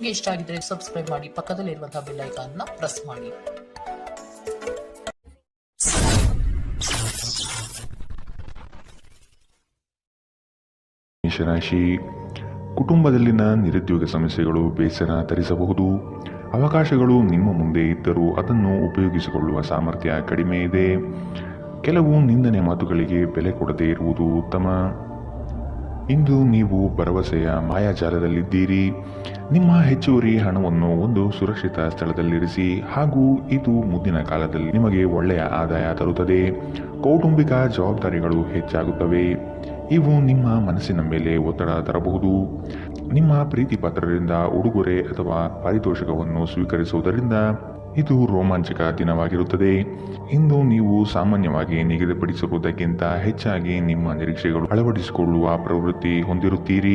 ನಿಮಗೆ ಇಷ್ಟ ಆಗಿದ್ರೆ ಸಬ್ಸ್ಕ್ರೈಬ್ ಮಾಡಿ, ಪಕ್ಕದಲ್ಲಿರುವಂತಹ ಬೆಲ್ ಐಕಾನ್ ನ ಪ್ರೆಸ್ ಮಾಡಿ. ಮೇಷರಾಶಿ, ಕುಟುಂಬದಲ್ಲಿನ ನಿರುದ್ಯೋಗ ಸಮಸ್ಯೆಗಳು ಬೇಸರ ತರಿಸಬಹುದು. ಅವಕಾಶಗಳು ನಿಮ್ಮ ಮುಂದೆ ಇದ್ದರೂ ಅದನ್ನು ಉಪಯೋಗಿಸಿಕೊಳ್ಳುವ ಸಾಮರ್ಥ್ಯ ಕಡಿಮೆ ಇದೆ. ಕೆಲವು ನಿಂದನೆ ಮಾತುಗಳಿಗೆ ಬೆಲೆ ಕೊಡದೇ ಇರುವುದು ಉತ್ತಮ. ಇಂದು ನೀವು ಭರವಸೆಯ ಮಾಯಾಜಾಲದಲ್ಲಿದ್ದೀರಿ. ನಿಮ್ಮ ಹೆಚ್ಚುವರಿ ಹಣವನ್ನು ಒಂದು ಸುರಕ್ಷಿತ ಸ್ಥಳದಲ್ಲಿರಿಸಿ, ಹಾಗೂ ಇದು ಮುಂದಿನ ಕಾಲದಲ್ಲಿ ನಿಮಗೆ ಒಳ್ಳೆಯ ಆದಾಯ ತರುತ್ತದೆ. ಕೌಟುಂಬಿಕ ಜವಾಬ್ದಾರಿಗಳು ಹೆಚ್ಚಾಗುತ್ತವೆ. ಇವು ನಿಮ್ಮ ಮನಸ್ಸಿನ ಮೇಲೆ ಒತ್ತಡ ತರಬಹುದು. ನಿಮ್ಮ ಪ್ರೀತಿ ಪಾತ್ರರಿಂದ ಉಡುಗೊರೆ ಅಥವಾ ಪಾರಿತೋಷಕವನ್ನು ಸ್ವೀಕರಿಸುವುದರಿಂದ ಇದು ರೋಮಾಂಚಕ ದಿನವಾಗಿರುತ್ತದೆ. ಇಂದು ನೀವು ಸಾಮಾನ್ಯವಾಗಿ ನಿಗದಿಪಡಿಸಿರುವುದಕ್ಕಿಂತ ಹೆಚ್ಚಾಗಿ ನಿಮ್ಮ ನಿರೀಕ್ಷೆಗಳು ಅಳವಡಿಸಿಕೊಳ್ಳುವ ಪ್ರವೃತ್ತಿ ಹೊಂದಿರುತ್ತೀರಿ.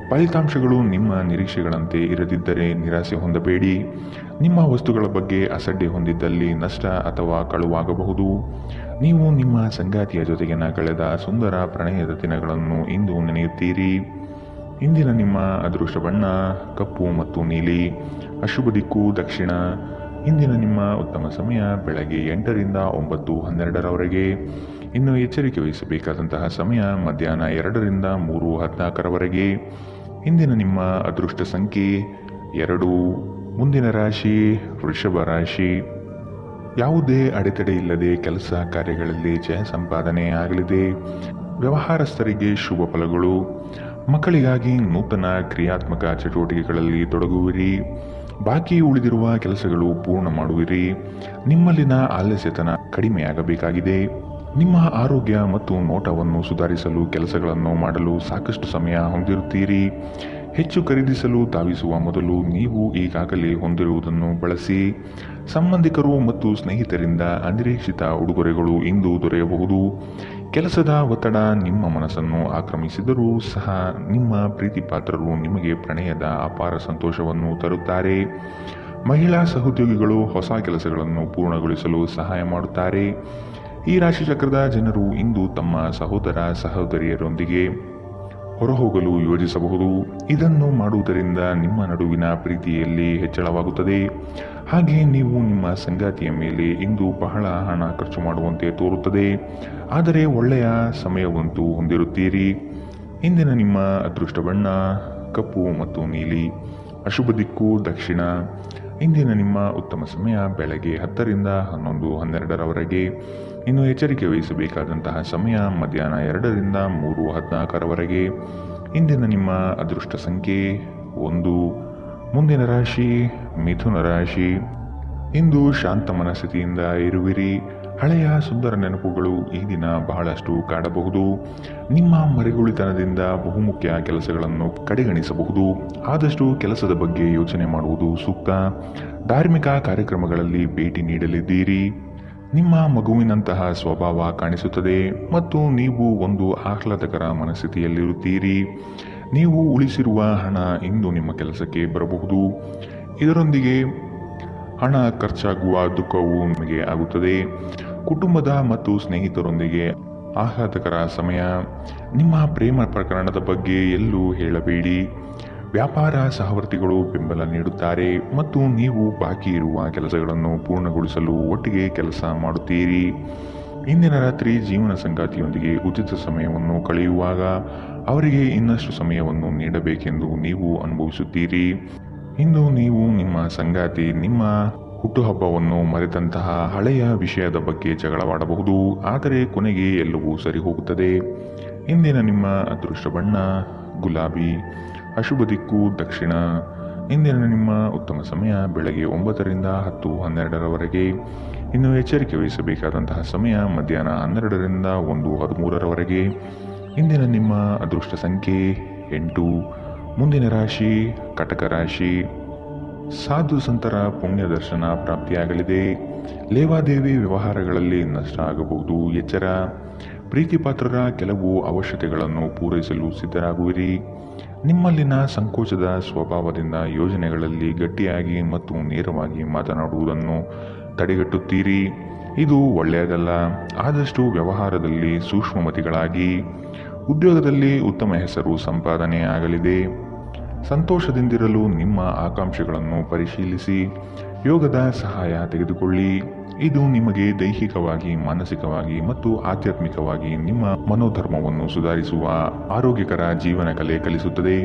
ಫಲಿತಾಂಶಗಳು ನಿಮ್ಮ ನಿರೀಕ್ಷೆಗಳಂತೆ ಇರದಿದ್ದರೆ ನಿರಾಸೆ ಹೊಂದಬೇಡಿ. ನಿಮ್ಮ ವಸ್ತುಗಳ ಬಗ್ಗೆ ಅಸಡ್ಡೆ ಹೊಂದಿದ್ದಲ್ಲಿ ನಷ್ಟ ಅಥವಾ ಕಳುವಾಗಬಹುದು. ನೀವು ನಿಮ್ಮ ಸಂಗಾತಿಯ ಜೊತೆಗಿನ ಕಳೆದ ಸುಂದರ ಪ್ರಣಯದ ದಿನಗಳನ್ನು ಇಂದು ನೆನೆಯುತ್ತೀರಿ. ಇಂದಿನ ನಿಮ್ಮ ಅದೃಷ್ಟ ಬಣ್ಣ ಕಪ್ಪು ಮತ್ತು ನೀಲಿ. ಅಶುಭ ದಿಕ್ಕು ದಕ್ಷಿಣ. ಇಂದಿನ ನಿಮ್ಮ ಉತ್ತಮ ಸಮಯ ಬೆಳಗ್ಗೆ 8ರಿಂದ 9:12ರವರೆಗೆ. ಇನ್ನು ಎಚ್ಚರಿಕೆ ವಹಿಸಬೇಕಾದಂತಹ ಸಮಯ ಮಧ್ಯಾಹ್ನ 2ರಿಂದ 3:14ರವರೆಗೆ. ಇಂದಿನ ನಿಮ್ಮ ಅದೃಷ್ಟ ಸಂಖ್ಯೆ 2. ಮುಂದಿನ ರಾಶಿ ವೃಷಭ ರಾಶಿ. ಯಾವುದೇ ಅಡೆತಡೆ ಇಲ್ಲದೆ ಕೆಲಸ ಕಾರ್ಯಗಳಲ್ಲಿ ಜಯ ಸಂಪಾದನೆ ಆಗಲಿದೆ. ವ್ಯವಹಾರಸ್ಥರಿಗೆ ಶುಭ ಫಲಗಳು. ಮಕ್ಕಳಿಗಾಗಿ ನೂತನ ಕ್ರಿಯಾತ್ಮಕ ಚಟುವಟಿಕೆಗಳಲ್ಲಿ ತೊಡಗುವಿರಿ. ಬಾಕಿ ಉಳಿದಿರುವ ಕೆಲಸಗಳು ಪೂರ್ಣ ಮಾಡುವಿರಿ. ನಿಮ್ಮಲ್ಲಿನ ಆಲಸ್ಯತನ ಕಡಿಮೆಯಾಗಬೇಕಾಗಿದೆ. ನಿಮ್ಮ ಆರೋಗ್ಯ ಮತ್ತು ನೋಟವನ್ನು ಸುಧಾರಿಸಲು ಕೆಲಸಗಳನ್ನು ಮಾಡಲು ಸಾಕಷ್ಟು ಸಮಯ ಹೊಂದಿರುತ್ತೀರಿ. ಹೆಚ್ಚು ಖರೀದಿಸಲು ಧಾವಿಸುವ ಮೊದಲು ನೀವು ಈಗಾಗಲೇ ಹೊಂದಿರುವುದನ್ನು ಬಳಸಿ. ಸಂಬಂಧಿಕರು ಮತ್ತು ಸ್ನೇಹಿತರಿಂದ ಅನಿರೀಕ್ಷಿತ ಉಡುಗೊರೆಗಳು ಇಂದು ದೊರೆಯಬಹುದು. ಕೆಲಸದ ಒತ್ತಡ ನಿಮ್ಮ ಮನಸ್ಸನ್ನು ಆಕ್ರಮಿಸಿದರೂ ಸಹ ನಿಮ್ಮ ಪ್ರೀತಿ ಪಾತ್ರರು ನಿಮಗೆ ಪ್ರಣಯದ ಅಪಾರ ಸಂತೋಷವನ್ನು ತರುತ್ತಾರೆ. ಮಹಿಳಾ ಸಹೋದ್ಯೋಗಿಗಳು ಹೊಸ ಕೆಲಸಗಳನ್ನು ಪೂರ್ಣಗೊಳಿಸಲು ಸಹಾಯ ಮಾಡುತ್ತಾರೆ. ಈ ರಾಶಿಚಕ್ರದ ಜನರು ಇಂದು ತಮ್ಮ ಸಹೋದರ ಸಹೋದರಿಯರೊಂದಿಗೆ ಹೊರಹೋಗಲು ಯೋಜಿಸಬಹುದು. ಇದನ್ನು ಮಾಡುವುದರಿಂದ ನಿಮ್ಮ ನಡುವಿನ ಪ್ರೀತಿಯಲ್ಲಿ ಹೆಚ್ಚಳವಾಗುತ್ತದೆ. ಹಾಗೆ ನೀವು ನಿಮ್ಮ ಸಂಗಾತಿಯ ಮೇಲೆ ಇಂದು ಬಹಳ ಹಣ ಖರ್ಚು ಮಾಡುವಂತೆ ತೋರುತ್ತದೆ. ಆದರೆ ಒಳ್ಳೆಯ ಸಮಯವಂತೂ ಹೊಂದಿರುತ್ತೀರಿ. ಇಂದಿನ ನಿಮ್ಮ ಅದೃಷ್ಟ ಬಣ್ಣ ಕಪ್ಪು ಮತ್ತು ನೀಲಿ. ಅಶುಭ ದಿಕ್ಕು ದಕ್ಷಿಣ. ಇಂದಿನ ನಿಮ್ಮ ಉತ್ತಮ ಸಮಯ ಬೆಳಗ್ಗೆ 10ರಿಂದ 11:12ರವರೆಗೆ. ಇನ್ನು ಎಚ್ಚರಿಕೆ ವಹಿಸಬೇಕಾದಂತಹ ಸಮಯ ಮಧ್ಯಾಹ್ನ 2ರಿಂದ 3:14ರವರೆಗೆ. ಇಂದಿನ ನಿಮ್ಮ ಅದೃಷ್ಟ ಸಂಖ್ಯೆ 1. ಮುಂದಿನ ರಾಶಿ ಮಿಥುನ ರಾಶಿ. ಇಂದು ಶಾಂತ ಮನಸ್ಥಿತಿಯಿಂದ ಇರುವಿರಿ. ಹಳೆಯ ಸುಂದರ ನೆನಪುಗಳು ಈ ದಿನ ಬಹಳಷ್ಟು ಕಾಡಬಹುದು. ನಿಮ್ಮ ಮರೆಗುಳಿತನದಿಂದ ಬಹುಮುಖ್ಯ ಕೆಲಸಗಳನ್ನು ಕಡೆಗಣಿಸಬಹುದು. ಆದಷ್ಟು ಕೆಲಸದ ಬಗ್ಗೆ ಯೋಚನೆ ಮಾಡುವುದು ಸೂಕ್ತ. ಧಾರ್ಮಿಕ ಕಾರ್ಯಕ್ರಮಗಳಲ್ಲಿ ಭೇಟಿ ನೀಡಲಿದ್ದೀರಿ. ನಿಮ್ಮ ಮಗುವಿನಂತಹ ಸ್ವಭಾವ ಕಾಣಿಸುತ್ತದೆ ಮತ್ತು ನೀವು ಒಂದು ಆಹ್ಲಾದಕರ ಮನಸ್ಥಿತಿಯಲ್ಲಿರುತ್ತೀರಿ. ನೀವು ಉಳಿಸಿರುವ ಹಣ ಇಂದು ನಿಮ್ಮ ಕೆಲಸಕ್ಕೆ ಬರಬಹುದು. ಇದರೊಂದಿಗೆ ಹಣ ಖರ್ಚಾಗುವ ದುಃಖವು ನಿಮಗೆ ಆಗುತ್ತದೆ. ಕುಟುಂಬದ ಮತ್ತು ಸ್ನೇಹಿತರೊಂದಿಗೆ ಆಹ್ಲಾದಕರ ಸಮಯ. ನಿಮ್ಮ ಪ್ರೇಮ ಪ್ರಕರಣದ ಬಗ್ಗೆ ಎಲ್ಲೂ ಹೇಳಬೇಡಿ. ವ್ಯಾಪಾರ ಸಹವರ್ತಿಗಳು ಬೆಂಬಲ ನೀಡುತ್ತಾರೆ ಮತ್ತು ನೀವು ಬಾಕಿ ಇರುವ ಕೆಲಸಗಳನ್ನು ಪೂರ್ಣಗೊಳಿಸಲು ಒಟ್ಟಿಗೆ ಕೆಲಸ ಮಾಡುತ್ತೀರಿ. ಇಂದಿನ ರಾತ್ರಿ ಜೀವನ ಸಂಗಾತಿಯೊಂದಿಗೆ ಉಚಿತ ಸಮಯವನ್ನು ಕಳೆಯುವಾಗ ಅವರಿಗೆ ಇನ್ನಷ್ಟು ಸಮಯವನ್ನು ನೀಡಬೇಕೆಂದು ನೀವು ಅನುಭವಿಸುತ್ತೀರಿ. ಇಂದು ನೀವು ನಿಮ್ಮ ಸಂಗಾತಿ ನಿಮ್ಮ ಹುಟ್ಟುಹಬ್ಬವನ್ನು ಮರೆತಂತಹ ಹಳೆಯ ವಿಷಯದ ಬಗ್ಗೆ ಜಗಳವಾಡಬಹುದು. ಆದರೆ ಕೊನೆಗೆ ಎಲ್ಲವೂ ಸರಿ ಹೋಗುತ್ತದೆ. ಇಂದಿನ ನಿಮ್ಮ ಅದೃಷ್ಟ ಬಣ್ಣ ಗುಲಾಬಿ. ಅಶುಭ ದಿಕ್ಕು ದಕ್ಷಿಣ. ಇಂದಿನ ನಿಮ್ಮ ಉತ್ತಮ ಸಮಯ ಬೆಳಗ್ಗೆ 9ರಿಂದ 10:12ರವರೆಗೆ. ಇನ್ನು ಎಚ್ಚರಿಕೆ ವಹಿಸಬೇಕಾದಂತಹ ಸಮಯ ಮಧ್ಯಾಹ್ನ 12ರಿಂದ 1:13ರವರೆಗೆ. ಇಂದಿನ ನಿಮ್ಮ ಅದೃಷ್ಟ ಸಂಖ್ಯೆ 8. ಮುಂದಿನ ರಾಶಿ ಕಟಕ ರಾಶಿ. ಸಾಧು ಸಂತರ ಪುಣ್ಯ ದರ್ಶನ ಪ್ರಾಪ್ತಿಯಾಗಲಿದೆ. ಲೇವಾದೇವಿ ವ್ಯವಹಾರಗಳಲ್ಲಿ ನಷ್ಟ ಆಗಬಹುದು. ಎಚ್ಚರ. ಪ್ರೀತಿ ಪಾತ್ರರ ಕೆಲವು ಅವಶ್ಯಕತೆಗಳನ್ನು ಪೂರೈಸಲು ಸಿದ್ಧರಾಗುವಿರಿ. ನಿಮ್ಮಲ್ಲಿನ ಸಂಕೋಚದ ಸ್ವಭಾವದಿಂದ ಯೋಜನೆಗಳಲ್ಲಿ ಗಟ್ಟಿಯಾಗಿ ಮತ್ತು ನೇರವಾಗಿ ಮಾತನಾಡುವುದನ್ನು ತಡೆಗಟ್ಟುತ್ತೀರಿ. ಇದು ಒಳ್ಳೆಯದಲ್ಲ. ಆದಷ್ಟು ವ್ಯವಹಾರದಲ್ಲಿ ಸೂಕ್ಷ್ಮಮತಿಗಳಾಗಿ. ಉದ್ಯೋಗದಲ್ಲಿ ಉತ್ತಮ ಹೆಸರು ಸಂಪಾದನೆ ಆಗಲಿದೆ. ಸಂತೋಷದಿಂದಿರಲು ನಿಮ್ಮ ಆಕಾಂಕ್ಷೆಗಳನ್ನು ಪರಿಶೀಲಿಸಿ ಯೋಗದ ಸಹಾಯ ತೆಗೆದುಕೊಳ್ಳಿ. ಇದು ನಿಮಗೆ ದೈಹಿಕವಾಗಿ, ಮಾನಸಿಕವಾಗಿ ಮತ್ತು ಆಧ್ಯಾತ್ಮಿಕವಾಗಿ ನಿಮ್ಮ ಮನೋಧರ್ಮವನ್ನು ಸುಧಾರಿಸುವ ಆರೋಗ್ಯಕರ ಜೀವನ ಕಲೆ ಕಲಿಸುತ್ತದೆ.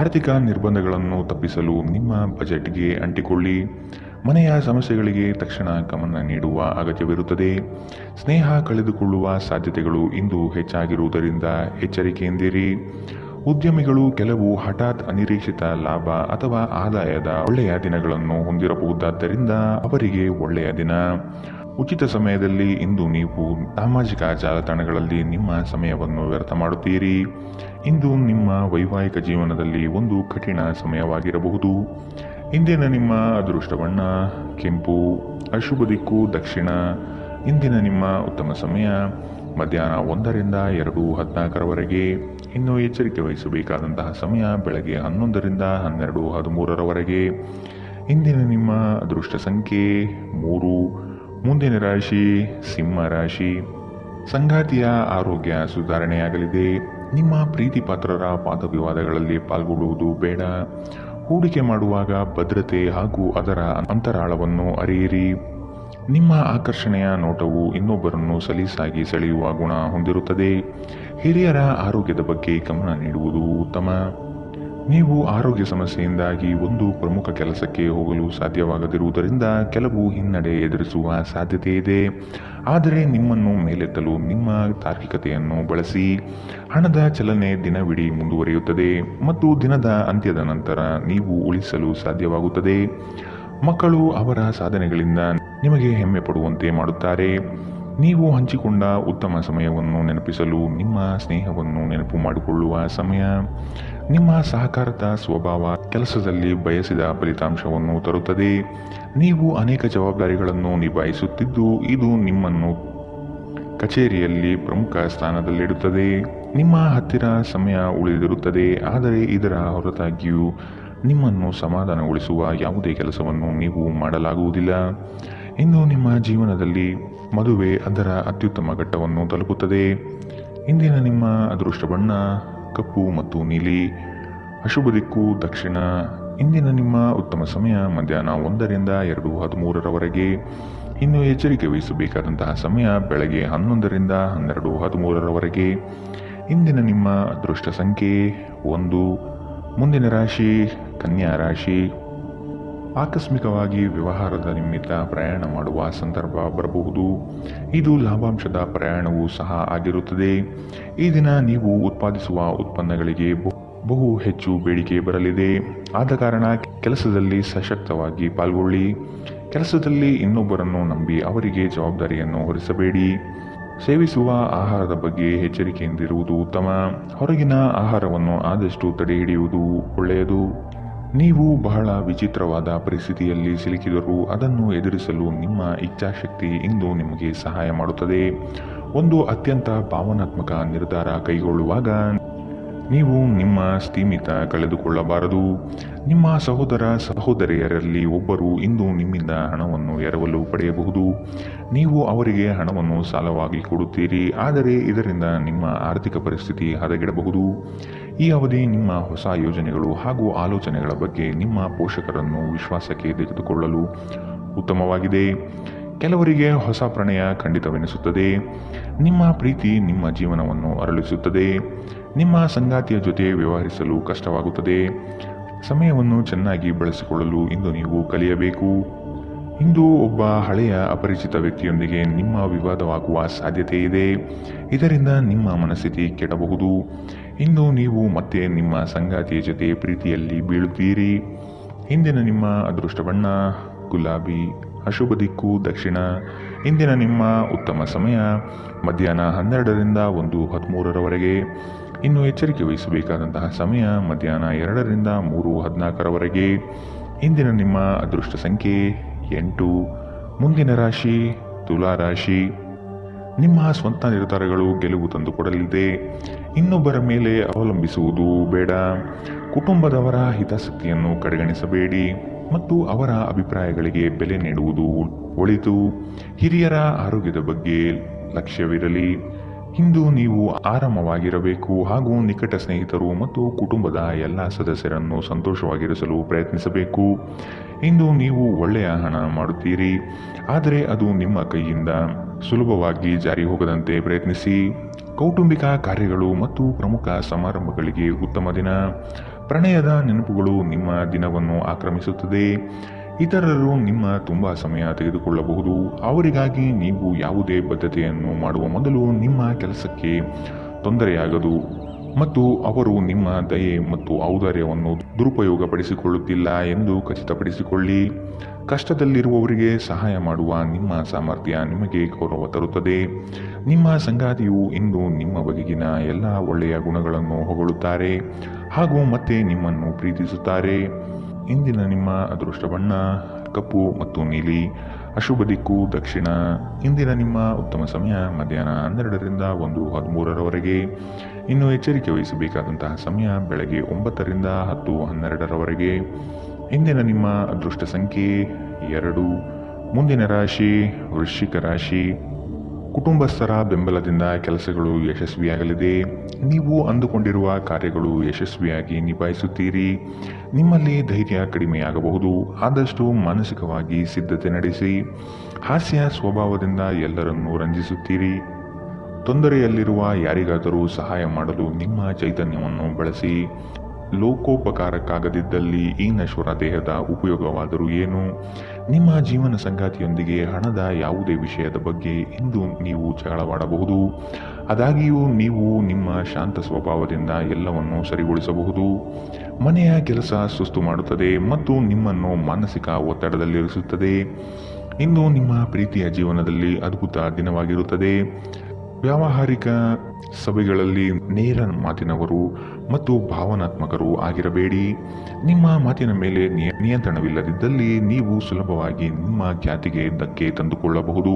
ಆರ್ಥಿಕ ನಿರ್ಬಂಧಗಳನ್ನು ತಪ್ಪಿಸಲು ನಿಮ್ಮ ಬಜೆಟ್ಗೆ ಅಂಟಿಕೊಳ್ಳಿ. ಮನೆಯ ಸಮಸ್ಯೆಗಳಿಗೆ ತಕ್ಷಣ ಗಮನ ನೀಡುವ ಅಗತ್ಯವಿರುತ್ತದೆ. ಸ್ನೇಹ ಕಳೆದುಕೊಳ್ಳುವ ಸಾಧ್ಯತೆಗಳು ಇಂದು ಹೆಚ್ಚಾಗಿರುವುದರಿಂದ ಎಚ್ಚರಿಕೆಯಿಂದಿರಿ. ಉದ್ಯಮಿಗಳು ಕೆಲವು ಹಠಾತ್ ಅನಿರೀಕ್ಷಿತ ಲಾಭ ಅಥವಾ ಆದಾಯದ ಒಳ್ಳೆಯ ದಿನಗಳನ್ನು ಹೊಂದಿರಬಹುದಾದ್ದರಿಂದ ಅವರಿಗೆ ಒಳ್ಳೆಯ ದಿನ. ಉಚಿತ ಸಮಯದಲ್ಲಿ ಇಂದು ನೀವು ಸಾಮಾಜಿಕ ಜಾಲತಾಣಗಳಲ್ಲಿ ನಿಮ್ಮ ಸಮಯವನ್ನು ವ್ಯರ್ಥ ಮಾಡುತ್ತೀರಿ. ಇಂದು ನಿಮ್ಮ ವೈವಾಹಿಕ ಜೀವನದಲ್ಲಿ ಒಂದು ಕಠಿಣ ಸಮಯವಾಗಿರಬಹುದು. ಇಂದಿನ ನಿಮ್ಮ ಅದೃಷ್ಟ ಬಣ್ಣ ಕೆಂಪು, ಅಶುಭ ದಿಕ್ಕು ದಕ್ಷಿಣ. ಇಂದಿನ ನಿಮ್ಮ ಉತ್ತಮ ಸಮಯ ಮಧ್ಯಾಹ್ನ 1ರಿಂದ 2:14 ಇನ್ನು ಎಚ್ಚರಿಕೆ ವಹಿಸಬೇಕಾದಂತಹ ಸಮಯ ಬೆಳಗ್ಗೆ 11ರಿಂದ 12:13 ಇಂದಿನ ನಿಮ್ಮ ಅದೃಷ್ಟ ಸಂಖ್ಯೆ 3. ಮುಂದಿನ ರಾಶಿ ಸಿಂಹ ರಾಶಿ. ಸಂಗಾತಿಯ ಆರೋಗ್ಯ ಸುಧಾರಣೆಯಾಗಲಿದೆ. ನಿಮ್ಮ ಪ್ರೀತಿ ಪಾತ್ರರ ವಾದವಿವಾದಗಳಲ್ಲಿ ಪಾಲ್ಗೊಳ್ಳುವುದು ಬೇಡ. ಹೂಡಿಕೆ ಮಾಡುವಾಗ ಭದ್ರತೆ ಹಾಗೂ ಅದರ ಅಂತರಾಳವನ್ನು ಅರಿಯಿರಿ. ನಿಮ್ಮ ಆಕರ್ಷಣೆಯ ನೋಟವು ಇನ್ನೊಬ್ಬರನ್ನು ಸಲೀಸಾಗಿ ಸೆಳೆಯುವ ಗುಣ ಹೊಂದಿರುತ್ತದೆ. ಹಿರಿಯರ ಆರೋಗ್ಯದ ಬಗ್ಗೆ ಗಮನ ನೀಡುವುದು ಉತ್ತಮ. ನೀವು ಆರೋಗ್ಯ ಸಮಸ್ಯೆಯಿಂದಾಗಿ ಒಂದು ಪ್ರಮುಖ ಕೆಲಸಕ್ಕೆ ಹೋಗಲು ಸಾಧ್ಯವಾಗದಿರುವುದರಿಂದ ಕೆಲವು ಹಿನ್ನಡೆ ಎದುರಿಸುವ ಸಾಧ್ಯತೆ ಇದೆ. ಆದರೆ ನಿಮ್ಮನ್ನು ಮೇಲೆತ್ತಲು ನಿಮ್ಮ ತಾರ್ಕಿಕತೆಯನ್ನು ಬಳಸಿ. ಹಣದ ಚಲನೆ ದಿನವಿಡೀ ಮುಂದುವರಿಯುತ್ತದೆ ಮತ್ತು ದಿನದ ಅಂತ್ಯದ ನಂತರ ನೀವು ಉಳಿಸಲು ಸಾಧ್ಯವಾಗುತ್ತದೆ. ಮಕ್ಕಳು ಅವರ ಸಾಧನೆಗಳಿಂದ ನಿಮಗೆ ಹೆಮ್ಮೆ ಪಡುವಂತೆ ಮಾಡುತ್ತಾರೆ. ನೀವು ಹಂಚಿಕೊಂಡ ಉತ್ತಮ ಸಮಯವನ್ನು ನೆನಪಿಸಲು ನಿಮ್ಮ ಸ್ನೇಹವನ್ನು ನೆನಪು ಮಾಡಿಕೊಳ್ಳುವ ಸಮಯ. ನಿಮ್ಮ ಸಹಕಾರದ ಸ್ವಭಾವ ಕೆಲಸದಲ್ಲಿ ಬಯಸಿದ ಫಲಿತಾಂಶವನ್ನು ತರುತ್ತದೆ. ನೀವು ಅನೇಕ ಜವಾಬ್ದಾರಿಗಳನ್ನು ನಿಭಾಯಿಸುತ್ತಿದ್ದು ಇದು ನಿಮ್ಮನ್ನು ಕಚೇರಿಯಲ್ಲಿ ಪ್ರಮುಖ ಸ್ಥಾನದಲ್ಲಿಡುತ್ತದೆ. ನಿಮ್ಮ ಹತ್ತಿರ ಸಮಯ ಉಳಿದಿರುತ್ತದೆ, ಆದರೆ ಇದರ ಹೊರತಾಗಿಯೂ ನಿಮ್ಮನ್ನು ಸಮಾಧಾನಗೊಳಿಸುವ ಯಾವುದೇ ಕೆಲಸವನ್ನು ನೀವು ಮಾಡಲಾಗುವುದಿಲ್ಲ. ಇನ್ನು ನಿಮ್ಮ ಜೀವನದಲ್ಲಿ ಮದುವೆ ಅದರ ಅತ್ಯುತ್ತಮ ಘಟ್ಟವನ್ನು ತಲುಪುತ್ತದೆ. ಇಂದಿನ ನಿಮ್ಮ ಅದೃಷ್ಟ ಬಣ್ಣ ಕಪ್ಪು ಮತ್ತು ನೀಲಿ, ಅಶುಭ ದಿಕ್ಕು ದಕ್ಷಿಣ. ಇಂದಿನ ನಿಮ್ಮ ಉತ್ತಮ ಸಮಯ ಮಧ್ಯಾಹ್ನ 1ರಿಂದ 2:13 ಇನ್ನು ಎಚ್ಚರಿಕೆ ವಹಿಸಬೇಕಾದಂತಹ ಸಮಯ ಬೆಳಗ್ಗೆ 11ರಿಂದ 12:13 ಇಂದಿನ ನಿಮ್ಮ ಅದೃಷ್ಟ ಸಂಖ್ಯೆ 1. ಮುಂದಿನ ರಾಶಿ ಕನ್ಯಾ ರಾಶಿ. ಆಕಸ್ಮಿಕವಾಗಿ ವ್ಯವಹಾರದ ನಿಮಿತ್ತ ಪ್ರಯಾಣ ಮಾಡುವ ಸಂದರ್ಭ ಬರಬಹುದು. ಇದು ಲಾಭಾಂಶದ ಪ್ರಯಾಣವೂ ಸಹ ಆಗಿರುತ್ತದೆ. ಈ ದಿನ ನೀವು ಉತ್ಪಾದಿಸುವ ಉತ್ಪನ್ನಗಳಿಗೆ ಬಹು ಹೆಚ್ಚು ಬೇಡಿಕೆ ಬರಲಿದೆ. ಆದ ಕಾರಣ ಕೆಲಸದಲ್ಲಿ ಸಶಕ್ತವಾಗಿ ಪಾಲ್ಗೊಳ್ಳಿ. ಕೆಲಸದಲ್ಲಿ ಇನ್ನೊಬ್ಬರನ್ನು ನಂಬಿ ಅವರಿಗೆ ಜವಾಬ್ದಾರಿಯನ್ನು ಹೊರಿಸಬೇಡಿ. ಸೇವಿಸುವ ಆಹಾರದ ಬಗ್ಗೆ ಎಚ್ಚರಿಕೆಯಿಂದಿರುವುದು ಉತ್ತಮ. ಹೊರಗಿನ ಆಹಾರವನ್ನು ಆದಷ್ಟು ತಡೆಹಿಡಿಯುವುದು ಒಳ್ಳೆಯದು. ನೀವು ಬಹಳ ವಿಚಿತ್ರವಾದ ಪರಿಸ್ಥಿತಿಯಲ್ಲಿ ಸಿಲುಕಿದರೂ ಅದನ್ನು ಎದುರಿಸಲು ನಿಮ್ಮ ಇಚ್ಛಾಶಕ್ತಿ ಇಂದು ನಿಮಗೆ ಸಹಾಯ ಮಾಡುತ್ತದೆ. ಒಂದು ಅತ್ಯಂತ ಭಾವನಾತ್ಮಕ ನಿರ್ಧಾರ ಕೈಗೊಳ್ಳುವಾಗ ನೀವು ನಿಮ್ಮ ಸ್ಥಿಮಿತ ಕಳೆದುಕೊಳ್ಳಬಾರದು. ನಿಮ್ಮ ಸಹೋದರ ಸಹೋದರಿಯರಲ್ಲಿ ಒಬ್ಬರು ಇಂದು ನಿಮ್ಮಿಂದ ಹಣವನ್ನು ಎರವಲು ಪಡೆಯಬಹುದು. ನೀವು ಅವರಿಗೆ ಹಣವನ್ನು ಸಾಲವಾಗಿ ಕೊಡುತ್ತೀರಿ, ಆದರೆ ಇದರಿಂದ ನಿಮ್ಮ ಆರ್ಥಿಕ ಪರಿಸ್ಥಿತಿ ಹದಗೆಡಬಹುದು. ಈ ಅವಧಿ ನಿಮ್ಮ ಹೊಸ ಯೋಜನೆಗಳು ಹಾಗೂ ಆಲೋಚನೆಗಳ ಬಗ್ಗೆ ನಿಮ್ಮ ಪೋಷಕರನ್ನು ವಿಶ್ವಾಸಕ್ಕೆ ತೆಗೆದುಕೊಳ್ಳಲು ಉತ್ತಮವಾಗಿದೆ. ಕೆಲವರಿಗೆ ಹೊಸ ಪ್ರಣಯ ಖಂಡಿತವೆನಿಸುತ್ತದೆ. ನಿಮ್ಮ ಪ್ರೀತಿ ನಿಮ್ಮ ಜೀವನವನ್ನು ಅರಳಿಸುತ್ತದೆ. ನಿಮ್ಮ ಸಂಗಾತಿಯ ಜೊತೆ ವ್ಯವಹರಿಸಲು ಕಷ್ಟವಾಗುತ್ತದೆ. ಸಮಯವನ್ನು ಚೆನ್ನಾಗಿ ಬಳಸಿಕೊಳ್ಳಲು ಇಂದು ನೀವು ಕಲಿಯಬೇಕು. ಇಂದು ಒಬ್ಬ ಹಳೆಯ ಅಪರಿಚಿತ ವ್ಯಕ್ತಿಯೊಂದಿಗೆ ನಿಮ್ಮ ವಿವಾದವಾಗುವ ಸಾಧ್ಯತೆ ಇದೆ. ಇದರಿಂದ ನಿಮ್ಮ ಮನಸ್ಥಿತಿ ಕೆಡಬಹುದು. ಇಂದು ನೀವು ಮತ್ತೆ ನಿಮ್ಮ ಸಂಗಾತಿಯ ಜೊತೆ ಪ್ರೀತಿಯಲ್ಲಿ ಬೀಳುತ್ತೀರಿ. ಇಂದಿನ ನಿಮ್ಮ ಅದೃಷ್ಟ ಬಣ್ಣ ಗುಲಾಬಿ, ಅಶುಭ ದಿಕ್ಕು ದಕ್ಷಿಣ. ಇಂದಿನ ನಿಮ್ಮ ಉತ್ತಮ ಸಮಯ ಮಧ್ಯಾಹ್ನ 12ರಿಂದ 1:13 ಇನ್ನು ಎಚ್ಚರಿಕೆ ವಹಿಸಬೇಕಾದಂತಹ ಸಮಯ ಮಧ್ಯಾಹ್ನ 2ರಿಂದ 3:14 ಇಂದಿನ ನಿಮ್ಮ ಅದೃಷ್ಟ ಸಂಖ್ಯೆ 8. ಮುಂದಿನ ರಾಶಿ ತುಲಾ ರಾಶಿ. ನಿಮ್ಮ ಸ್ವಂತ ನಿರ್ಧಾರಗಳು ಗೆಲುವು ತಂದುಕೊಡಲಿದೆ. ಇನ್ನೊಬ್ಬರ ಮೇಲೆ ಅವಲಂಬಿಸುವುದು ಬೇಡ. ಕುಟುಂಬದವರ ಹಿತಾಸಕ್ತಿಯನ್ನು ಕಡೆಗಣಿಸಬೇಡಿ ಮತ್ತು ಅವರ ಅಭಿಪ್ರಾಯಗಳಿಗೆ ಬೆಲೆ ನೀಡುವುದು ಒಳಿತು. ಹಿರಿಯರ ಆರೋಗ್ಯದ ಬಗ್ಗೆ ಲಕ್ಷ್ಯವಿರಲಿ. ಇಂದು ನೀವು ಆರಾಮವಾಗಿರಬೇಕು ಹಾಗೂ ನಿಕಟ ಸ್ನೇಹಿತರು ಮತ್ತು ಕುಟುಂಬದ ಎಲ್ಲ ಸದಸ್ಯರನ್ನು ಸಂತೋಷವಾಗಿರಿಸಲು ಪ್ರಯತ್ನಿಸಬೇಕು. ಇಂದು ನೀವು ಒಳ್ಳೆಯ ಹಣ ಮಾಡುತ್ತೀರಿ, ಆದರೆ ಅದು ನಿಮ್ಮ ಕೈಯಿಂದ ಸುಲಭವಾಗಿ ಜಾರಿ ಹೋಗದಂತೆ ಪ್ರಯತ್ನಿಸಿ. ಕೌಟುಂಬಿಕ ಕಾರ್ಯಗಳು ಮತ್ತು ಪ್ರಮುಖ ಸಮಾರಂಭಗಳಿಗೆ ಉತ್ತಮ ದಿನ. ಪ್ರಣಯದ ನೆನಪುಗಳು ನಿಮ್ಮ ದಿನವನ್ನು ಆಕ್ರಮಿಸುತ್ತದೆ. ಇತರರು ನಿಮ್ಮ ತುಂಬ ಸಮಯ ತೆಗೆದುಕೊಳ್ಳಬಹುದು. ಅವರಿಗಾಗಿ ನೀವು ಯಾವುದೇ ಬದ್ಧತೆಯನ್ನು ಮಾಡುವ ಮೊದಲು ನಿಮ್ಮ ಕೆಲಸಕ್ಕೆ ತೊಂದರೆಯಾಗದು ಮತ್ತು ಅವರು ನಿಮ್ಮ ದಯೆ ಮತ್ತು ಔದಾರ್ಯವನ್ನು ದುರುಪಯೋಗಪಡಿಸಿಕೊಳ್ಳುತ್ತಿಲ್ಲ ಎಂದು ಖಚಿತಪಡಿಸಿಕೊಳ್ಳಿ. ಕಷ್ಟದಲ್ಲಿರುವವರಿಗೆ ಸಹಾಯ ಮಾಡುವ ನಿಮ್ಮ ಸಾಮರ್ಥ್ಯ ನಿಮಗೆ ಗೌರವ ತರುತ್ತದೆ. ನಿಮ್ಮ ಸಂಗಾತಿಯು ಇಂದು ನಿಮ್ಮ ಬಗೆಗಿನ ಎಲ್ಲ ಒಳ್ಳೆಯ ಗುಣಗಳನ್ನು ಹೊಗಳುತ್ತಾರೆ ಹಾಗೂ ಮತ್ತೆ ನಿಮ್ಮನ್ನು ಪ್ರೀತಿಸುತ್ತಾರೆ. ಇಂದಿನ ನಿಮ್ಮ ಅದೃಷ್ಟ ಬಣ್ಣ ಕಪ್ಪು ಮತ್ತು ನೀಲಿ. ಅಶುಭ ದಿಕ್ಕು ದಕ್ಷಿಣ. ಇಂದಿನ ನಿಮ್ಮ ಉತ್ತಮ ಸಮಯ ಮಧ್ಯಾಹ್ನ 12ರಿಂದ 1:13ರವರೆಗೆ. ಇನ್ನು ಎಚ್ಚರಿಕೆ ವಹಿಸಬೇಕಾದಂತಹ ಸಮಯ ಬೆಳಗ್ಗೆ 9ರಿಂದ 10:12ರವರೆಗೆ. ಇಂದಿನ ನಿಮ್ಮ ಅದೃಷ್ಟ ಸಂಖ್ಯೆ 2. ಮುಂದಿನ ರಾಶಿ ವೃಶ್ಚಿಕ ರಾಶಿ. ಕುಟುಂಬಸ್ಥರ ಬೆಂಬಲದಿಂದ ಕೆಲಸಗಳು ಯಶಸ್ವಿಯಾಗಲಿದೆ. ನೀವು ಅಂದುಕೊಂಡಿರುವ ಕಾರ್ಯಗಳು ಯಶಸ್ವಿಯಾಗಿ ನಿಭಾಯಿಸುತ್ತೀರಿ. ನಿಮ್ಮಲ್ಲಿ ಧೈರ್ಯ ಕಡಿಮೆಯಾಗಬಹುದು, ಆದಷ್ಟು ಮಾನಸಿಕವಾಗಿ ಸಿದ್ಧತೆ ನಡೆಸಿ. ಹಾಸ್ಯ ಸ್ವಭಾವದಿಂದ ಎಲ್ಲರನ್ನೂ ರಂಜಿಸುತ್ತೀರಿ. ತೊಂದರೆಯಲ್ಲಿರುವ ಯಾರಿಗಾದರೂ ಸಹಾಯ ಮಾಡಲು ನಿಮ್ಮ ಚೈತನ್ಯವನ್ನು ಬಳಸಿ. ಲೋಕೋಪಕಾರಕ್ಕಾಗದಿದ್ದಲ್ಲಿ ಈ ನಶ್ವರ ದೇಹದ ಉಪಯೋಗವಾದರೂ ಏನು? ನಿಮ್ಮ ಜೀವನ ಸಂಗಾತಿಯೊಂದಿಗೆ ಹಣದ ಯಾವುದೇ ವಿಷಯದ ಬಗ್ಗೆ ಇಂದು ನೀವು ಜಗಳವಾಡಬಹುದು. ಆದಾಗ್ಯೂ ನೀವು ನಿಮ್ಮ ಶಾಂತ ಸ್ವಭಾವದಿಂದ ಎಲ್ಲವನ್ನೂ ಸರಿಗೊಳಿಸಬಹುದು. ಮನೆಯ ಕೆಲಸ ಸುಸ್ತು ಮಾಡುತ್ತದೆ ಮತ್ತು ನಿಮ್ಮನ್ನು ಮಾನಸಿಕ ಒತ್ತಡದಲ್ಲಿರಿಸುತ್ತದೆ. ಇಂದು ನಿಮ್ಮ ಪ್ರೀತಿಯ ಜೀವನದಲ್ಲಿ ಅದ್ಭುತ ದಿನವಾಗಿರುತ್ತದೆ. ವ್ಯಾವಹಾರಿಕ ಸಭೆಗಳಲ್ಲಿ ನೇರ ಮಾತಿನವರು ಮತ್ತು ಭಾವನಾತ್ಮಕರು ಆಗಿರಬೇಡಿ. ನಿಮ್ಮ ಮಾತಿನ ಮೇಲೆ ನಿಯಂತ್ರಣವಿಲ್ಲದಿದ್ದಲ್ಲಿ ನೀವು ಸುಲಭವಾಗಿ ನಿಮ್ಮ ಖ್ಯಾತಿಗೆ ಧಕ್ಕೆ ತಂದುಕೊಳ್ಳಬಹುದು.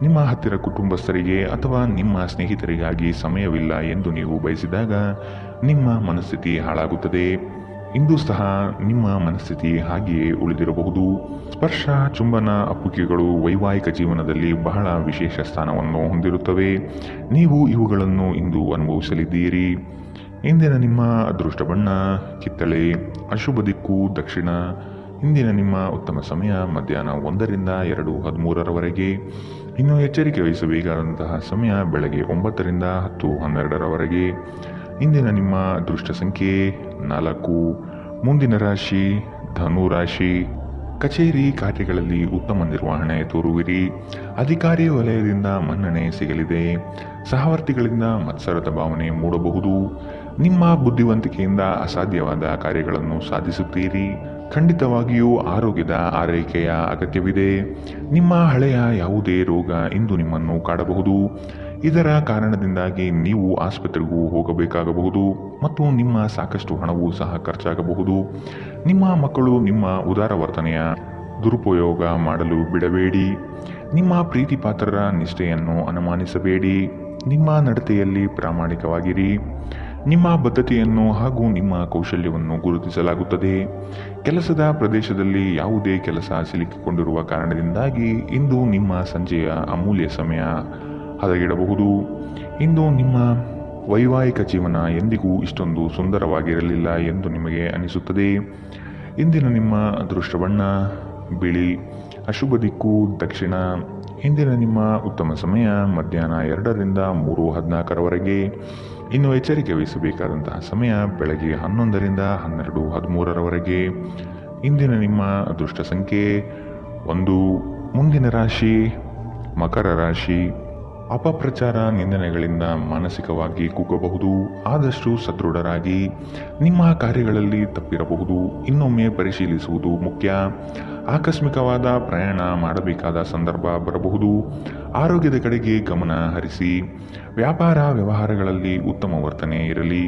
ನಿಮ್ಮ ಹತ್ತಿರ ಕುಟುಂಬಸ್ಥರಿಗೆ ಅಥವಾ ನಿಮ್ಮ ಸ್ನೇಹಿತರಿಗಾಗಿ ಸಮಯವಿಲ್ಲ ಎಂದು ನೀವು ಬಯಸಿದಾಗ ನಿಮ್ಮ ಮನಸ್ಥಿತಿ ಹಾಳಾಗುತ್ತದೆ. ಇಂದು ಸಹ ನಿಮ್ಮ ಮನಸ್ಥಿತಿ ಹಾಗೆಯೇ ಉಳಿದಿರಬಹುದು. ಸ್ಪರ್ಶ, ಚುಂಬನ, ಅಪ್ಪುಗೆಗಳು ವೈವಾಹಿಕ ಜೀವನದಲ್ಲಿ ಬಹಳ ವಿಶೇಷ ಸ್ಥಾನವನ್ನು ಹೊಂದಿರುತ್ತವೆ. ನೀವು ಇವುಗಳನ್ನು ಇಂದು ಅನುಭವಿಸಲಿದ್ದೀರಿ. ಇಂದಿನ ನಿಮ್ಮ ಅದೃಷ್ಟ ಬಣ್ಣ ಕಿತ್ತಳೆ. ಅಶುಭ ದಿಕ್ಕು ದಕ್ಷಿಣ. ಇಂದಿನ ನಿಮ್ಮ ಉತ್ತಮ ಸಮಯ ಮಧ್ಯಾಹ್ನ 1ರಿಂದ 2:13ರವರೆಗೆ. ಇನ್ನು ಎಚ್ಚರಿಕೆ ವಹಿಸಬೇಕಾದಂತಹ ಸಮಯ ಬೆಳಗ್ಗೆ 9ರಿಂದ 10:12ರವರೆಗೆ. ಇಂದಿನ ನಿಮ್ಮ ಅದೃಷ್ಟ ಸಂಖ್ಯೆ 4. ಮುಂದಿನ ರಾಶಿ ಧನು ರಾಶಿ. ಕಚೇರಿ ಕಾರ್ಯಗಳಲ್ಲಿ ಉತ್ತಮ ನಿರ್ವಹಣೆ ತೋರುವಿರಿ. ಅಧಿಕಾರಿ ವಲಯದಿಂದ ಮನ್ನಣೆ ಸಿಗಲಿದೆ. ಸಹವರ್ತಿಗಳಿಂದ ಮತ್ಸರದ ಭಾವನೆ ಮೂಡಬಹುದು. ನಿಮ್ಮ ಬುದ್ಧಿವಂತಿಕೆಯಿಂದ ಅಸಾಧ್ಯವಾದ ಕಾರ್ಯಗಳನ್ನು ಸಾಧಿಸುತ್ತೀರಿ. ಖಂಡಿತವಾಗಿಯೂ ಆರೋಗ್ಯದ ಆರೈಕೆಯ ಅಗತ್ಯವಿದೆ. ನಿಮ್ಮ ಹಳೆಯ ಯಾವುದೇ ರೋಗ ಇಂದು ನಿಮ್ಮನ್ನು ಕಾಡಬಹುದು. ಇದರ ಕಾರಣದಿಂದಾಗಿ ನೀವು ಆಸ್ಪತ್ರೆಗೂ ಹೋಗಬೇಕಾಗಬಹುದು ಮತ್ತು ನಿಮ್ಮ ಸಾಕಷ್ಟು ಹಣವೂ ಸಹ ಖರ್ಚಾಗಬಹುದು. ನಿಮ್ಮ ಮಕ್ಕಳು ನಿಮ್ಮ ಉದಾರ ವರ್ತನೆಯ ದುರುಪಯೋಗ ಮಾಡಲು ಬಿಡಬೇಡಿ. ನಿಮ್ಮ ಪ್ರೀತಿ ಪಾತ್ರರ ನಿಷ್ಠೆಯನ್ನು ಅನುಮಾನಿಸಬೇಡಿ. ನಿಮ್ಮ ನಡತೆಯಲ್ಲಿ ಪ್ರಾಮಾಣಿಕವಾಗಿರಿ. ನಿಮ್ಮ ಬದ್ಧತೆಯನ್ನು ಹಾಗೂ ನಿಮ್ಮ ಕೌಶಲ್ಯವನ್ನು ಗುರುತಿಸಲಾಗುತ್ತದೆ. ಕೆಲಸದ ಪ್ರದೇಶದಲ್ಲಿ ಯಾವುದೇ ಕೆಲಸ ಸಿಲುಕಿಕೊಂಡಿರುವ ಕಾರಣದಿಂದಾಗಿ ಇಂದು ನಿಮ್ಮ ಸಂಜೆಯ ಅಮೂಲ್ಯ ಸಮಯ ಹದಗೆಡಬಹುದು. ಇಂದು ನಿಮ್ಮ ವೈವಾಹಿಕ ಜೀವನ ಎಂದಿಗೂ ಇಷ್ಟೊಂದು ಸುಂದರವಾಗಿರಲಿಲ್ಲ ಎಂದು ನಿಮಗೆ ಅನಿಸುತ್ತದೆ. ಇಂದಿನ ನಿಮ್ಮ ಅದೃಷ್ಟ ಬಣ್ಣ ಬಿಳಿ. ಅಶುಭ ದಿಕ್ಕು ದಕ್ಷಿಣ. ಇಂದಿನ ನಿಮ್ಮ ಉತ್ತಮ ಸಮಯ ಮಧ್ಯಾಹ್ನ 2ರಿಂದ 3:14ರವರೆಗೆ. ಇನ್ನು ಎಚ್ಚರಿಕೆ ವಹಿಸಬೇಕಾದಂತಹ ಸಮಯ ಬೆಳಗ್ಗೆ 11ರಿಂದ 12:13ರವರೆಗೆ. ಇಂದಿನ ನಿಮ್ಮ ಅದೃಷ್ಟ ಸಂಖ್ಯೆ 1. ಮುಂದಿನ ರಾಶಿ ಮಕರ ರಾಶಿ. ಅಪಪ್ರಚಾರ, ನಿಂದನೆಗಳಿಂದ ಮಾನಸಿಕವಾಗಿ ಕುಗ್ಗಬಹುದು. ಆದಷ್ಟು ಸದೃಢರಾಗಿ. ನಿಮ್ಮ ಕಾರ್ಯಗಳಲ್ಲಿ ತಪ್ಪಿರಬಹುದು. ಇನ್ನೊಮ್ಮೆ ಪರಿಶೀಲಿಸುವುದು ಮುಖ್ಯ. ಆಕಸ್ಮಿಕವಾದ ಪ್ರಯಾಣ ಮಾಡಬೇಕಾದ ಸಂದರ್ಭ ಬರಬಹುದು. ಆರೋಗ್ಯದ ಕಡೆಗೆ ಗಮನ ಹರಿಸಿ. ವ್ಯಾಪಾರ ವ್ಯವಹಾರಗಳಲ್ಲಿ ಉತ್ತಮ ವರ್ತನೆ ಇರಲಿ.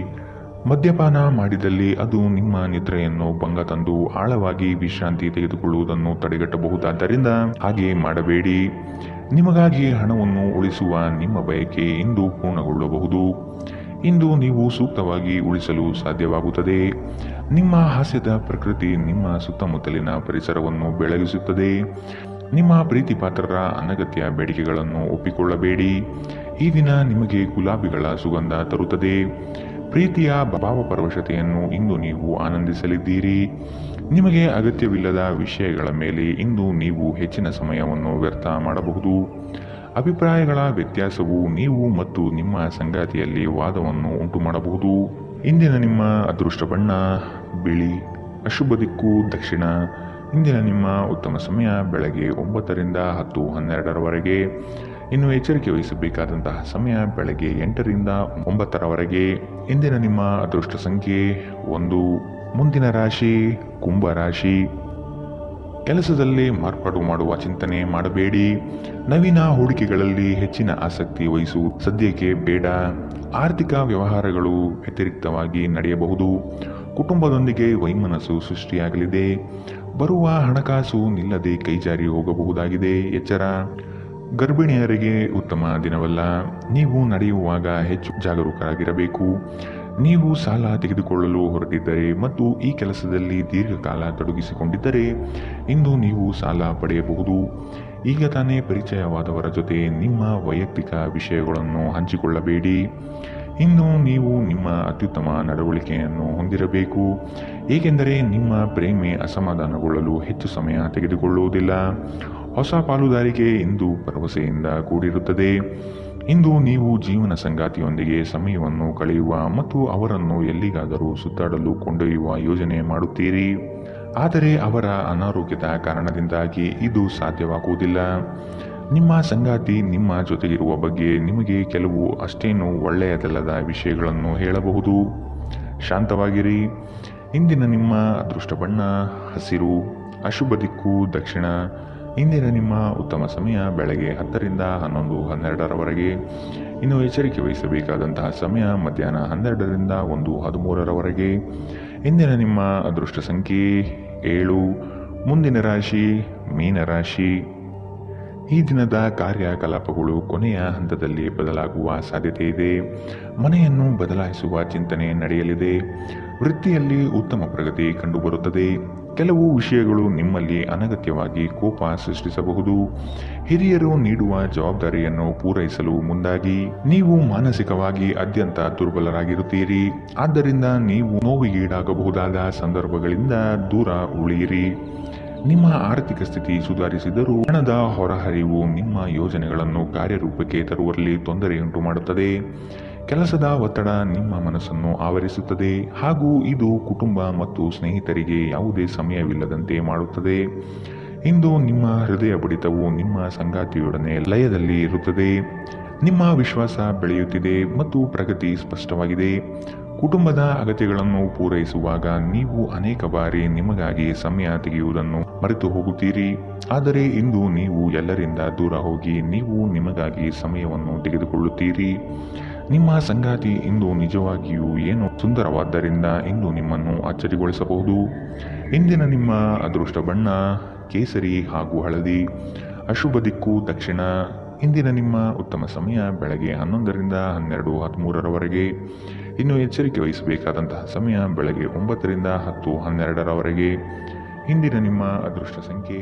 ಮದ್ಯಪಾನ ಮಾಡಿದಲ್ಲಿ ಅದು ನಿಮ್ಮ ನಿದ್ರೆಯನ್ನು ಭಂಗ ತಂದು ಆಳವಾಗಿ ವಿಶ್ರಾಂತಿ ತೆಗೆದುಕೊಳ್ಳುವುದನ್ನು ತಡೆಗಟ್ಟಬಹುದಾದ್ದರಿಂದ ಹಾಗೆ ಮಾಡಬೇಡಿ. ನಿಮಗಾಗಿ ಹಣವನ್ನು ಉಳಿಸುವ ನಿಮ್ಮ ಬಯಕೆ ಇಂದು ಪೂರ್ಣಗೊಳ್ಳಬಹುದು. ಇಂದು ನೀವು ಸೂಕ್ತವಾಗಿ ಉಳಿಸಲು ಸಾಧ್ಯವಾಗುತ್ತದೆ. ನಿಮ್ಮ ಹಾಸ್ಯದ ಪ್ರಕೃತಿ ನಿಮ್ಮ ಸುತ್ತಮುತ್ತಲಿನ ಪರಿಸರವನ್ನು ಬೆಳಗಿಸುತ್ತದೆ. ನಿಮ್ಮ ಪ್ರೀತಿ ಪಾತ್ರರ ಅನಗತ್ಯ ಬೇಡಿಕೆಗಳನ್ನು ಒಪ್ಪಿಕೊಳ್ಳಬೇಡಿ. ಈ ದಿನ ನಿಮಗೆ ಗುಲಾಬಿಗಳ ಸುಗಂಧ ತರುತ್ತದೆ. ಪ್ರೀತಿಯ ಭಾವಪರವಶತೆಯನ್ನು ಇಂದು ನೀವು ಆನಂದಿಸಲಿದ್ದೀರಿ. ನಿಮಗೆ ಅಗತ್ಯವಿಲ್ಲದ ವಿಷಯಗಳ ಮೇಲೆ ಇಂದು ನೀವು ಹೆಚ್ಚಿನ ಸಮಯವನ್ನು ವ್ಯರ್ಥ ಮಾಡಬಹುದು. ಅಭಿಪ್ರಾಯಗಳ ವ್ಯತ್ಯಾಸವು ನೀವು ಮತ್ತು ನಿಮ್ಮ ಸಂಗಾತಿಯಲ್ಲಿ ವಾದವನ್ನು ಉಂಟು ಮಾಡಬಹುದು. ಇಂದಿನ ನಿಮ್ಮ ಅದೃಷ್ಟ ಬಣ್ಣ ಬಿಳಿ, ಅಶುಭ ದಿಕ್ಕು ದಕ್ಷಿಣ. ಇಂದಿನ ನಿಮ್ಮ ಉತ್ತಮ ಸಮಯ ಬೆಳಗ್ಗೆ 9 ರಿಂದ 10:12ರವರೆಗೆ. ಇನ್ನು ಎಚ್ಚರಿಕೆ ವಹಿಸಬೇಕಾದಂತಹ ಸಮಯ ಬೆಳಗ್ಗೆ 8 ರಿಂದ 9ರವರೆಗೆ. ಇಂದಿನ ನಿಮ್ಮ ಅದೃಷ್ಟ ಸಂಖ್ಯೆ 1. ಮುಂದಿನ ರಾಶಿ ಕುಂಭ ರಾಶಿ. ಕೆಲಸದಲ್ಲಿ ಮಾರ್ಪಾಡು ಮಾಡುವ ಚಿಂತನೆ ಮಾಡಬೇಡಿ. ನವೀನ ಹೂಡಿಕೆಗಳಲ್ಲಿ ಹೆಚ್ಚಿನ ಆಸಕ್ತಿ ವಹಿಸುವುದು ಸದ್ಯಕ್ಕೆ ಬೇಡ. ಆರ್ಥಿಕ ವ್ಯವಹಾರಗಳು ವ್ಯತಿರಿಕ್ತವಾಗಿ ನಡೆಯಬಹುದು. ಕುಟುಂಬದೊಂದಿಗೆ ವೈಮನಸ್ಸು ಸೃಷ್ಟಿಯಾಗಲಿದೆ. ಬರುವ ಹಣಕಾಸು ನಿಲ್ಲದೆ ಕೈಜಾರಿ ಹೋಗಬಹುದಾಗಿದೆ. ಎಚ್ಚರ. ಗರ್ಭಿಣಿಯರಿಗೆ ಉತ್ತಮ ದಿನವಲ್ಲ. ನೀವು ನಡೆಯುವಾಗ ಹೆಚ್ಚು ಜಾಗರೂಕರಾಗಿರಬೇಕು. ನೀವು ಸಾಲ ತೆಗೆದುಕೊಳ್ಳಲು ಹೊರಟಿದ್ದರೆ ಮತ್ತು ಈ ಕೆಲಸದಲ್ಲಿ ದೀರ್ಘಕಾಲ ತೊಡಗಿಸಿಕೊಂಡಿದ್ದರೆ ಇಂದು ನೀವು ಸಾಲ ಪಡೆಯಬಹುದು. ಈಗ ತಾನೇ ಪರಿಚಯವಾದವರ ಜೊತೆ ನಿಮ್ಮ ವೈಯಕ್ತಿಕ ವಿಷಯಗಳನ್ನು ಹಂಚಿಕೊಳ್ಳಬೇಡಿ. ಇಂದು ನೀವು ನಿಮ್ಮ ಅತ್ಯುತ್ತಮ ನಡವಳಿಕೆಯನ್ನು ಹೊಂದಿರಬೇಕು, ಏಕೆಂದರೆ ನಿಮ್ಮ ಪ್ರೇಮಿ ಅಸಮಾಧಾನಗೊಳ್ಳಲು ಹೆಚ್ಚು ಸಮಯ ತೆಗೆದುಕೊಳ್ಳುವುದಿಲ್ಲ. ಹೊಸ ಪಾಲುದಾರಿಕೆ ಇಂದು ಭರವಸೆಯಿಂದ ಕೂಡಿರುತ್ತದೆ. ಇಂದು ನೀವು ಜೀವನ ಸಂಗಾತಿಯೊಂದಿಗೆ ಸಮಯವನ್ನು ಕಳೆಯುವ ಮತ್ತು ಅವರನ್ನು ಎಲ್ಲಿಗಾದರೂ ಸುತ್ತಾಡಲು ಕೊಂಡೊಯ್ಯುವ ಯೋಜನೆ ಮಾಡುತ್ತೀರಿ. ಆದರೆ ಅವರ ಅನಾರೋಗ್ಯದ ಕಾರಣದಿಂದಾಗಿ ಇದು ಸಾಧ್ಯವಾಗುವುದಿಲ್ಲ. ನಿಮ್ಮ ಸಂಗಾತಿ ನಿಮ್ಮ ಜೊತೆಗಿರುವ ಬಗ್ಗೆ ನಿಮಗೆ ಕೆಲವು ಅಷ್ಟೇನೂ ಒಳ್ಳೆಯದಲ್ಲದ ವಿಷಯಗಳನ್ನು ಹೇಳಬಹುದು. ಶಾಂತವಾಗಿರಿ. ಇಂದಿನ ನಿಮ್ಮ ಅದೃಷ್ಟ ಬಣ್ಣ ಹಸಿರು, ಅಶುಭ ದಿಕ್ಕು ದಕ್ಷಿಣ. ಇಂದಿನ ನಿಮ್ಮ ಉತ್ತಮ ಸಮಯ ಬೆಳಗ್ಗೆ 10 ರಿಂದ 11:12ರವರೆಗೆ. ಇನ್ನು ಎಚ್ಚರಿಕೆ ವಹಿಸಬೇಕಾದಂತಹ ಸಮಯ ಮಧ್ಯಾಹ್ನ 12 ರಿಂದ 1:13ರವರೆಗೆ. ಇಂದಿನ ನಿಮ್ಮ ಅದೃಷ್ಟ ಸಂಖ್ಯೆ 7. ಮುಂದಿನ ರಾಶಿ ಮೀನರಾಶಿ. ಈ ದಿನದ ಕಾರ್ಯಕಲಾಪಗಳು ಕೊನೆಯ ಹಂತದಲ್ಲಿ ಬದಲಾಗುವ ಸಾಧ್ಯತೆ ಇದೆ. ಮನೆಯನ್ನು ಬದಲಾಯಿಸುವ ಚಿಂತನೆ ನಡೆಯಲಿದೆ. ವೃತ್ತಿಯಲ್ಲಿ ಉತ್ತಮ ಪ್ರಗತಿ ಕಂಡುಬರುತ್ತದೆ. ಕೆಲವು ವಿಷಯಗಳು ನಿಮ್ಮಲ್ಲಿ ಅನಗತ್ಯವಾಗಿ ಕೋಪ ಸೃಷ್ಟಿಸಬಹುದು. ಹಿರಿಯರು ನೀಡುವ ಜವಾಬ್ದಾರಿಯನ್ನು ಪೂರೈಸಲು ಮುಂದಾಗಿ. ನೀವು ಮಾನಸಿಕವಾಗಿ ಅತ್ಯಂತ ದುರ್ಬಲರಾಗಿರುತ್ತೀರಿ. ಆದ್ದರಿಂದ ನೀವು ನೋವಿಗೀಡಾಗಬಹುದಾದ ಸಂದರ್ಭಗಳಿಂದ ದೂರ ಉಳಿಯಿರಿ. ನಿಮ್ಮ ಆರ್ಥಿಕ ಸ್ಥಿತಿ ಸುಧಾರಿಸಿದರೂ ಹಣದ ಹೊರಹರಿವು ನಿಮ್ಮ ಯೋಜನೆಗಳನ್ನು ಕಾರ್ಯರೂಪಕ್ಕೆ ತರುವಲ್ಲಿ ತೊಂದರೆಯುಂಟು ಮಾಡುತ್ತದೆ. ಕೆಲಸದ ಒತ್ತಡ ನಿಮ್ಮ ಮನಸ್ಸನ್ನು ಆವರಿಸುತ್ತದೆ ಹಾಗೂ ಇದು ಕುಟುಂಬ ಮತ್ತು ಸ್ನೇಹಿತರಿಗೆ ಯಾವುದೇ ಸಮಯವಿಲ್ಲದಂತೆ ಮಾಡುತ್ತದೆ. ಇಂದು ನಿಮ್ಮ ಹೃದಯ ಬಡಿತವು ನಿಮ್ಮ ಸಂಗಾತಿಯೊಡನೆ ಲಯದಲ್ಲಿ ಇರುತ್ತದೆ. ನಿಮ್ಮ ವಿಶ್ವಾಸ ಬೆಳೆಯುತ್ತಿದೆ ಮತ್ತು ಪ್ರಗತಿ ಸ್ಪಷ್ಟವಾಗಿದೆ. ಕುಟುಂಬದ ಅಗತ್ಯಗಳನ್ನು ಪೂರೈಸುವಾಗ ನೀವು ಅನೇಕ ಬಾರಿ ನಿಮಗಾಗಿ ಸಮಯ ತೆಗೆಯುವುದನ್ನು ಮರೆತು ಹೋಗುತ್ತೀರಿ. ಆದರೆ ಇಂದು ನೀವು ಎಲ್ಲರಿಂದ ದೂರ ಹೋಗಿ ನೀವು ನಿಮಗಾಗಿ ಸಮಯವನ್ನು ತೆಗೆದುಕೊಳ್ಳುತ್ತೀರಿ. ನಿಮ್ಮ ಸಂಗಾತಿ ಇಂದು ನಿಜವಾಗಿಯೂ ಏನು ಸುಂದರವಾದ್ದರಿಂದ ಇಂದು ನಿಮ್ಮನ್ನು ಅಚ್ಚರಿಗೊಳಿಸಬಹುದು. ಇಂದಿನ ನಿಮ್ಮ ಅದೃಷ್ಟ ಬಣ್ಣ ಕೇಸರಿ ಹಾಗೂ ಹಳದಿ, ಅಶುಭ ದಿಕ್ಕು ದಕ್ಷಿಣ. ಇಂದಿನ ನಿಮ್ಮ ಉತ್ತಮ ಸಮಯ ಬೆಳಗ್ಗೆ 11 ರಿಂದ 12:13ರವರೆಗೆ. ಇನ್ನು ಎಚ್ಚರಿಕೆ ವಹಿಸಬೇಕಾದಂತಹ ಸಮಯ ಬೆಳಗ್ಗೆ 9 ರಿಂದ 10:12ರವರೆಗೆ. ಇಂದಿನ ನಿಮ್ಮ ಅದೃಷ್ಟ ಸಂಖ್ಯೆ